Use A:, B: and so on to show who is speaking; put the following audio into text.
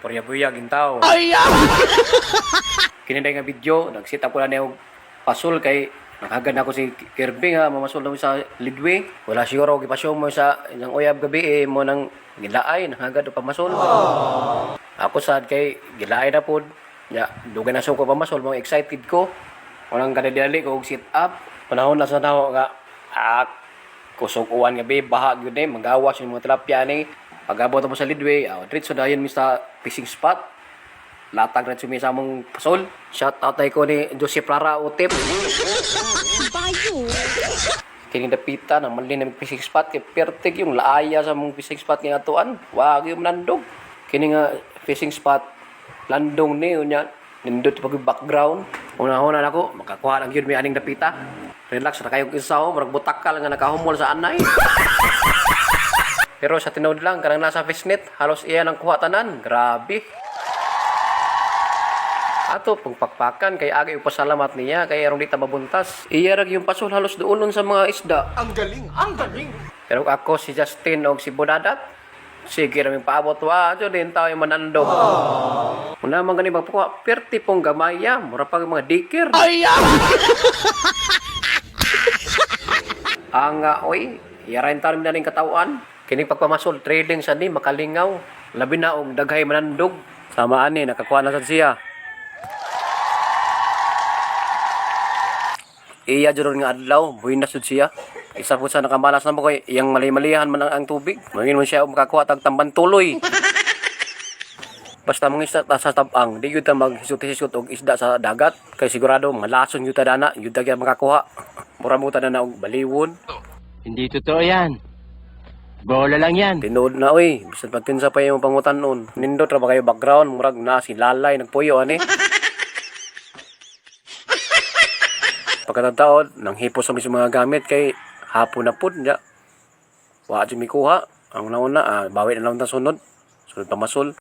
A: Purya-buya gintaw. Kiniday nga video, nag-sit up ko na niya pasol kay nakagad na ako si Kirby nga mamasol na mo sa Lidway. Wala siguro gipasyo mo sa inyang uyab gabi mo nang gilaay nakagad pa masol. Ako sad kay gilaay na pud. Ya, dugan na ko pamasol mo excited ko. Unang kadali ko og sit up. Panahon na sa naho nga kusog uwan nga be baha gyud ni magawas yung mga tilapia ni. Pag-abot mo sa Lidway, diretso dayon mi sa fishing spot. Latag rin sumi sa among pasol. Shout out ko ni Joseph Lara Utip. Kining dapita na mali na fishing spot kay pertig yung laaya sa among fishing spot nga atuan. Wag yung nandog. Kini nga fishing spot landong ni unya nindot pag background. Una-una nako makakuha lang gyud mi aning dapita. Relax ra kayo isaw, murag butakal nga nakahumol sa anay. Pero sa tinawd lang kanang nasa fishnet, halos iya nang kuha tanan. Grabe. Ato pagpakpakan kay agi pasalamat niya kay aron di ta mabuntas. Iya ra yung pasol halos duolon sa mga isda.
B: Ang galing, ang galing.
A: Pero ako si Justin og si Bodadat, sige ra mi paabot wa jo din tayo manandog. Una man gani magpuha perti pong gamaya, mura pa mga dikir. Anga oy, yarain tarim na ning katawan. Kini pagpamasol trading sa ni makalingaw, labi na og daghay manandog. Samaan ni nakakuha na sad siya. Iya juror nga adlaw, buhay na sud siya. Isa po sa nakamalas na mo kay iyang mali-malihan man ang tubig. Mangin mo siya makakuha tag tamban tuloy. Basta mga isda sa tabang, di gyud ta maghisut-hisut og isda sa dagat kay sigurado malason gyud ta dana, gyud ta makakuha. Mura mo ta na og baliwon.
C: Hindi totoo yan. Bola lang yan.
A: Tinood na oy, bisan pagkinsa pa yung pangutan noon. Nindot ra ba kayo background, murag na si Lalay nagpuyo ani. Pagkatataon, nang hipos sa mga gamit kay hapon na pud nya. Wa jud mi kuha. Ang nauna, bawi na lang ta sunod. Sunod pa masol.